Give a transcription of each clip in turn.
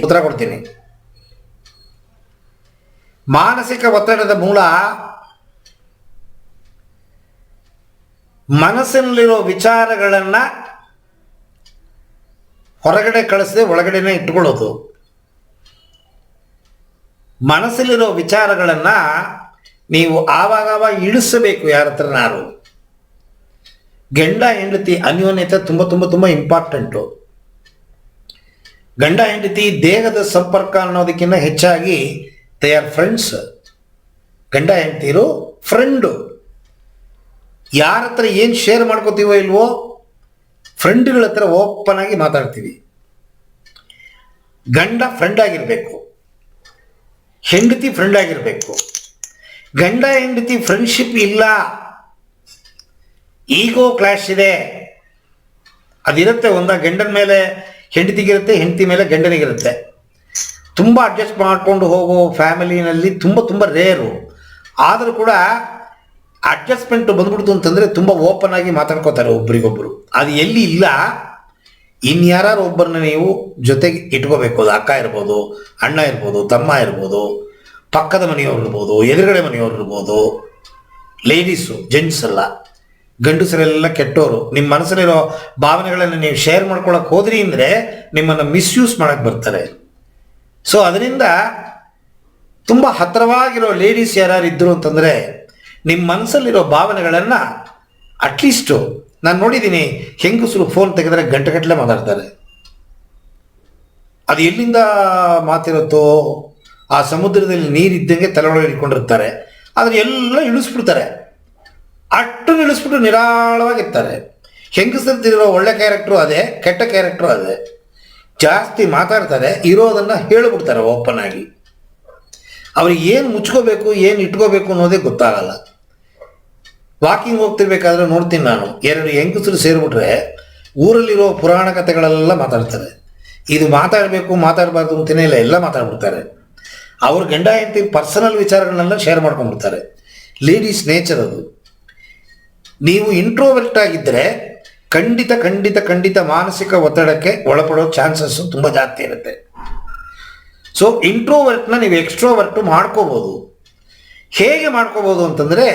ಉತ್ತರ ಕೊಡ್ತೀನಿ. ಮಾನಸಿಕ ಒತ್ತಡದ ಮೂಲ ಮನಸ್ಸಿನಲ್ಲಿರೋ ವಿಚಾರಗಳನ್ನು ಹೊರಗಡೆ ಕಳಿಸದೆ ಒಳಗಡೆನೇ ಇಟ್ಕೊಳ್ಳೋದು. ಮನಸ್ಸಲ್ಲಿರೋ ವಿಚಾರಗಳನ್ನು ನೀವು ಆವಾಗವಾಗ ಇಳಿಸಬೇಕು. ಯಾರ ಹತ್ರನಾರು ಗಂಡ ಹೆಂಡತಿ ಅನ್ಯೋನ್ಯತೆ ತುಂಬ ತುಂಬ ತುಂಬ ಇಂಪಾರ್ಟೆಂಟು. ಗಂಡ ಹೆಂಡತಿ ದೇಹದ ಸಂಪರ್ಕ ಅನ್ನೋದಕ್ಕಿಂತ ಹೆಚ್ಚಾಗಿ ದೇ ಆರ್ ಫ್ರೆಂಡ್ಸ್. ಗಂಡ ಹೆಂಡತಿರು ಫ್ರೆಂಡು. ಯಾರ ಹತ್ರ ಏನು ಶೇರ್ ಮಾಡ್ಕೋತೀವೋ ಇಲ್ವೋ ಫ್ರೆಂಡ್ಗಳ ಹತ್ರ ಓಪನ್ ಆಗಿ ಮಾತಾಡ್ತೀವಿ. ಗಂಡ ಫ್ರೆಂಡ್ ಆಗಿರಬೇಕು, ಹೆಂಡತಿ ಫ್ರೆಂಡ್ ಆಗಿರಬೇಕು. ಗಂಡ ಹೆಂಡತಿ ಫ್ರೆಂಡ್ಶಿಪ್ ಇಲ್ಲ, ಈಗೋ ಕ್ಲಾಶ್ ಇದೆ, ಅದಿರುತ್ತೆ. ಒಂದ ಗಂಡನ ಮೇಲೆ ಹೆಂಡತಿಗಿರುತ್ತೆ, ಹೆಂಡತಿ ಮೇಲೆ ಗಂಡನಿಗಿರುತ್ತೆ. ತುಂಬ ಅಡ್ಜಸ್ಟ್ ಮಾಡಿಕೊಂಡು ಹೋಗೋ ಫ್ಯಾಮಿಲಿನಲ್ಲಿ ತುಂಬ ತುಂಬ ರೇರು. ಆದರೂ ಕೂಡ ಅಡ್ಜಸ್ಟ್ಮೆಂಟ್ ಬಂದ್ಬಿಡ್ತು ಅಂತಂದರೆ ತುಂಬ ಓಪನ್ ಆಗಿ ಮಾತಾಡ್ಕೋತಾರೆ ಒಬ್ರಿಗೊಬ್ಬರು. ಅದು ಎಲ್ಲಿ ಇಲ್ಲ, ಇನ್ಯಾರು ಒಬ್ಬರನ್ನ ನೀವು ಜೊತೆಗೆ ಇಟ್ಕೋಬೇಕು. ಅದು ಅಕ್ಕ ಇರ್ಬೋದು, ಅಣ್ಣ ಇರ್ಬೋದು, ತಮ್ಮ ಇರ್ಬೋದು, ಪಕ್ಕದ ಮನೆಯವ್ರು ಇರ್ಬೋದು, ಎದುರುಗಡೆ ಮನೆಯವ್ರು ಇರ್ಬೋದು. ಲೇಡೀಸು, ಜೆಂಟ್ಸ್ ಅಲ್ಲ, ಗಂಡಸರೆಲ್ಲ ಕೆಟ್ಟವರು. ನಿಮ್ಮ ಮನಸ್ಸಲ್ಲಿರೋ ಭಾವನೆಗಳನ್ನು ನೀವು ಶೇರ್ ಮಾಡ್ಕೊಳಕ್ಕೆ ಹೋದ್ರಿ ಅಂದರೆ ನಿಮ್ಮನ್ನು ಮಿಸ್ಯೂಸ್ ಮಾಡೋಕ್ಕೆ ಬರ್ತಾರೆ. ಸೊ ಅದರಿಂದ ತುಂಬ ಹತ್ತಿರವಾಗಿರೋ ಲೇಡೀಸ್ ಯಾರು ಇದ್ದರು ಅಂತಂದರೆ ನಿಮ್ಮ ಮನಸ್ಸಲ್ಲಿರೋ ಭಾವನೆಗಳನ್ನು ಅಟ್ಲೀಸ್ಟು ನಾನು ನೋಡಿದ್ದೀನಿ, ಹೆಂಗಸರು ಫೋನ್ ತೆಗೆದರೆ ಗಂಟೆಗಟ್ಟಲೆ ಮಾತಾಡ್ತಾರೆ. ಅದು ಎಲ್ಲಿಂದ ಮಾತಿರುತ್ತೋ ಆ ಸಮುದ್ರದಲ್ಲಿ ನೀರಿದ್ದಂಗೆ ತಲೆಯೊಳಗೆ ಇಟ್ಕೊಂಡಿರ್ತಾರೆ. ಆದರೆ ಎಲ್ಲ ಇಳಿಸ್ಬಿಡ್ತಾರೆ, ಅಷ್ಟು ಇಳಿಸ್ಬಿಟ್ಟು ನಿರಾಳವಾಗಿರ್ತಾರೆ. ಹೆಂಗಸರಿರೋ ಒಳ್ಳೆ ಕ್ಯಾರೆಕ್ಟ್ರು ಅದೇ, ಕೆಟ್ಟ ಕ್ಯಾರೆಕ್ಟ್ರು ಅದೇ. ಜಾಸ್ತಿ ಮಾತಾಡ್ತಾರೆ, ಇರೋದನ್ನು ಹೇಳಿಬಿಡ್ತಾರೆ ಓಪನ್ ಆಗಿ. ಅವ್ರಿಗೆ ಏನು ಮುಚ್ಕೋಬೇಕು ಏನು ಇಟ್ಕೋಬೇಕು ಅನ್ನೋದೇ ಗೊತ್ತಾಗಲ್ಲ. ವಾಕಿಂಗ್ ಹೋಗ್ತಿರ್ಬೇಕಾದ್ರೆ ನೋಡ್ತೀನಿ ನಾನು, 2 ಹೆಂಗಸರು ಸೇರಿಬಿಟ್ರೆ ಊರಲ್ಲಿರೋ ಪುರಾಣ ಕಥೆಗಳೆಲ್ಲ ಮಾತಾಡ್ತಾರೆ. ಇದು ಮಾತಾಡಬೇಕು ಮಾತಾಡಬಾರ್ದು ಅಂತಲೇ ಇಲ್ಲ, ಎಲ್ಲ ಮಾತಾಡ್ಬಿಡ್ತಾರೆ. ಅವ್ರ ಗಂಡ ಹೆಂಡತಿ ಪರ್ಸನಲ್ ವಿಚಾರಗಳನ್ನೆಲ್ಲ ಶೇರ್ ಮಾಡ್ಕೊಂಡ್ಬಿಡ್ತಾರೆ. ಲೇಡೀಸ್ ನೇಚರ್ ಅದು. ನೀವು ಇಂಟ್ರೋವರ್ಟ್ ಆಗಿದ್ದರೆ ಖಂಡಿತ ಖಂಡಿತ ಖಂಡಿತ ಮಾನಸಿಕ ಒತ್ತಡಕ್ಕೆ ಒಳಪಡೋ ಚಾನ್ಸಸ್ಸು ತುಂಬ ಜಾಸ್ತಿ ಇರುತ್ತೆ. ಸೊ ಇಂಟ್ರೋವರ್ಟ್ನ ನೀವು ಎಕ್ಸ್ಟ್ರೋವರ್ಟು ಮಾಡ್ಕೋಬೋದು. ಹೇಗೆ ಮಾಡ್ಕೋಬೋದು ಅಂತಂದರೆ,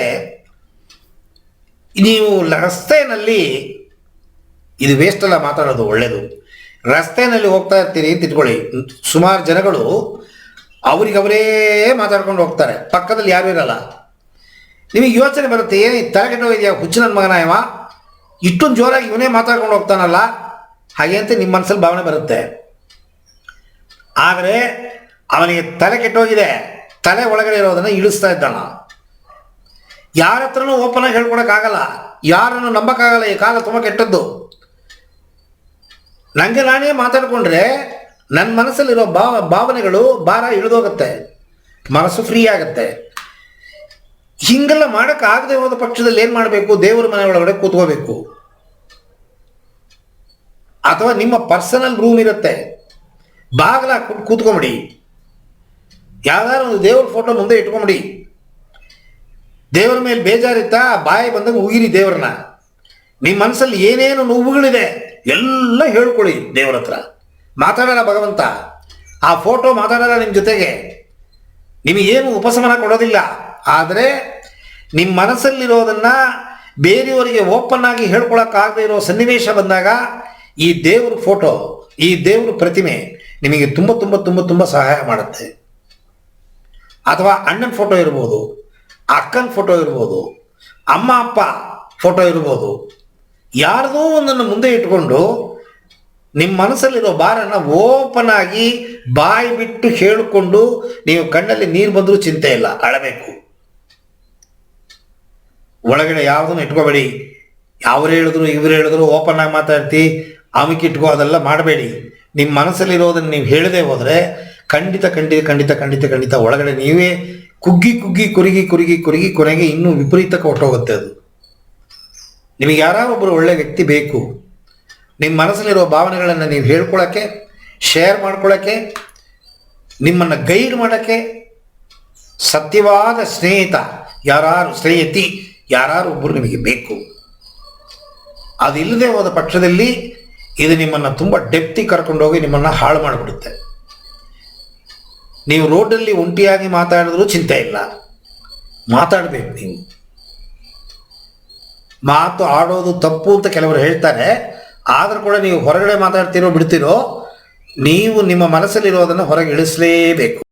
ನೀವು ರಸ್ತೆಯಲ್ಲಿ, ಇದು ವೇಸ್ಟ್ ಅಲ್ಲ ಮಾತಾಡೋದು, ಒಳ್ಳೆಯದು. ರಸ್ತೆಯಲ್ಲಿ ಹೋಗ್ತಾ ಇರ್ತೀರಿ ಅಂತ ಇಟ್ಕೊಳ್ಳಿ, ಸುಮಾರು ಜನಗಳು ಅವರಿಗವರೇ ಮಾತಾಡ್ಕೊಂಡು ಹೋಗ್ತಾರೆ, ಪಕ್ಕದಲ್ಲಿ ಯಾರೂ ಇರಲ್ಲ. ನಿಮಗೆ ಯೋಚನೆ ಬರುತ್ತೆ, ಏನು ತಲೆಗೆಟ್ಟೋಗಿದೆಯಾ, ಹುಚ್ಚು ನನ್ನ ಮಗನ ಇವ, ಇಷ್ಟೊಂದು ಜೋರಾಗಿ ಇವನೇ ಮಾತಾಡ್ಕೊಂಡು ಹೋಗ್ತಾನಲ್ಲ, ಹಾಗೆ ಅಂತ ನಿಮ್ಮ ಮನಸ್ಸಲ್ಲಿ ಭಾವನೆ ಬರುತ್ತೆ. ಆದರೆ ಅವನಿಗೆ ತಲೆ ಕೆಟ್ಟೋಗಿದೆ, ತಲೆ ಒಳಗಡೆ ಇರೋದನ್ನು ಇಳಿಸ್ತಾ ಇದ್ದಾನ. ಯಾರ ಹತ್ರನೂ ಓಪನ್ ಆಗಿ ಹೇಳ್ಕೊಳಕ್ಕಾಗಲ್ಲ, ಯಾರನ್ನು ನಂಬಕ್ಕಾಗಲ್ಲ. ಈ ಕಾಲ ತುಂಬ ಕೆಟ್ಟದ್ದು. ನನಗೆ ನಾನೇ ಮಾತಾಡಿಕೊಂಡ್ರೆ ನನ್ನ ಮನಸ್ಸಲ್ಲಿರೋ ಭಾವನೆಗಳು ಭಾರ ಇಳಿದೋಗುತ್ತೆ, ಮನಸ್ಸು ಫ್ರೀ ಆಗುತ್ತೆ. ಹಿಂಗೆಲ್ಲ ಮಾಡೋಕ್ಕಾಗದೆ ಹೋದ ಪಕ್ಷದಲ್ಲಿ ಏನು ಮಾಡಬೇಕು, ದೇವರ ಮನೆ ಒಳಗಡೆ ಕೂತ್ಕೋಬೇಕು. ಅಥವಾ ನಿಮ್ಮ ಪರ್ಸನಲ್ ರೂಮ್ ಇರುತ್ತೆ, ಬಾಗಿಲ ಕೂತ್ಕೊಂಬಿಡಿ. ಯಾವ್ದಾದ್ರು ಒಂದು ದೇವ್ರ ಫೋಟೋ ಮುಂದೆ ಇಟ್ಕೊಂಬಿಡಿ. ದೇವರ ಮೇಲೆ ಬೇಜಾರಿತ್ತಾ, ಬಾಯಿ ಬಂದಾಗ ಉಗಿರಿ ದೇವ್ರನ್ನ. ನಿಮ್ಮ ಮನಸ್ಸಲ್ಲಿ ಏನೇನು ನೋವುಗಳಿದೆ ಎಲ್ಲ ಹೇಳ್ಕೊಳ್ಳಿ ದೇವ್ರ ಹತ್ರ. ಮಾತಾಡೋಣ ಭಗವಂತ, ಆ ಫೋಟೋ ಮಾತಾಡೋಣ ನಿಮ್ಮ ಜೊತೆಗೆ. ನಿಮಗೇನು ಉಪಶಮನ ಕೊಡೋದಿಲ್ಲ. ಆದರೆ ನಿಮ್ಮ ಮನಸ್ಸಲ್ಲಿರೋದನ್ನು ಬೇರೆಯವರಿಗೆ ಓಪನ್ ಆಗಿ ಹೇಳ್ಕೊಳಕ್ಕಾಗದೇ ಇರೋ ಸನ್ನಿವೇಶ ಬಂದಾಗ ಈ ದೇವ್ರ ಫೋಟೋ, ಈ ದೇವ್ರ ಪ್ರತಿಮೆ ನಿಮಗೆ ತುಂಬ ತುಂಬ ತುಂಬ ತುಂಬ ಸಹಾಯ ಮಾಡುತ್ತೆ. ಅಥವಾ ಅಣ್ಣನ ಫೋಟೋ ಇರ್ಬೋದು, ಅಕ್ಕನ ಫೋಟೋ ಇರ್ಬೋದು, ಅಮ್ಮ ಅಪ್ಪ ಫೋಟೋ ಇರ್ಬೋದು. ಯಾರದೋ ಒಂದನ್ನು ಮುಂದೆ ಇಟ್ಕೊಂಡು ನಿಮ್ಮ ಮನಸ್ಸಲ್ಲಿರೋ ಭಾರನ ಓಪನ್ ಆಗಿ ಬಾಯಿ ಬಿಟ್ಟು ಹೇಳಿಕೊಂಡು, ನೀವು ಕಣ್ಣಲ್ಲಿ ನೀರು ಬಂದರೂ ಚಿಂತೆ ಇಲ್ಲ, ಅಳಬೇಕು. ಒಳಗಡೆ ಯಾವುದನ್ನು ಇಟ್ಕೋಬೇಡಿ. ಅವ್ರು ಹೇಳಿದ್ರು ಇವ್ರು ಹೇಳಿದ್ರು ಓಪನ್ ಆಗಿ ಮಾತಾಡ್ತಿ ಅಮಿಕ್ಕಿಟ್ಕೋ, ಅದೆಲ್ಲ ಮಾಡಬೇಡಿ. ನಿಮ್ಮ ಮನಸ್ಸಲ್ಲಿರೋದನ್ನು ನೀವು ಹೇಳದೆ ಹೋದರೆ ಖಂಡಿತ ಖಂಡಿತ ಖಂಡಿತ ಖಂಡಿತ ಖಂಡಿತ ಒಳಗಡೆ ನೀವೇ ಕುಗ್ಗಿ ಕುಗ್ಗಿ ಕುರುಗಿ ಕುರುಗಿ ಕುರುಗಿ ಕೊನೆಗೆ ಇನ್ನೂ ವಿಪರೀತಕ್ಕೆ ಹೊಟ್ಟೋಗುತ್ತೆ. ಅದು ನಿಮಗೆ ಯಾರೊಬ್ಬರು ಒಳ್ಳೆ ವ್ಯಕ್ತಿ ಬೇಕು. ನಿಮ್ಮ ಮನಸ್ಸಲ್ಲಿರೋ ಭಾವನೆಗಳನ್ನು ನೀವು ಹೇಳ್ಕೊಳ್ಳೋಕ್ಕೆ, ಶೇರ್ ಮಾಡ್ಕೊಳ್ಳೋಕ್ಕೆ, ನಿಮ್ಮನ್ನು ಗೈಡ್ ಮಾಡೋಕ್ಕೆ ಸತ್ಯವಾದ ಸ್ನೇಹಿತ ಸ್ನೇಹಿತಿ ಯಾರು ಒಬ್ಬರು ನಿಮಗೆ ಬೇಕು. ಅದಿಲ್ಲದೆ ಹೋದ ಪಕ್ಷದಲ್ಲಿ ಇದು ನಿಮ್ಮನ್ನು ತುಂಬ ಡೆಪ್ತಿಗೆ ಕರ್ಕೊಂಡೋಗಿ ನಿಮ್ಮನ್ನು ಹಾಳು ಮಾಡಿಬಿಡುತ್ತೆ. ನೀವು ರೋಡಲ್ಲಿ ಒಂಟಿಯಾಗಿ ಮಾತಾಡಿದ್ರೂ ಚಿಂತೆ ಇಲ್ಲ, ಮಾತಾಡಬೇಕು. ನೀವು ಮಾತು ಆಡೋದು ತಪ್ಪು ಅಂತ ಕೆಲವರು ಹೇಳ್ತಾರೆ, ಆದರೂ ಕೂಡ ನೀವು ಹೊರಗಡೆ ಮಾತಾಡ್ತಿರೋ ಬಿಡ್ತಿರೋ, ನೀವು ನಿಮ್ಮ ಮನಸ್ಸಲ್ಲಿರೋದನ್ನು ಹೊರಗೆ ಇಳಿಸಲೇಬೇಕು.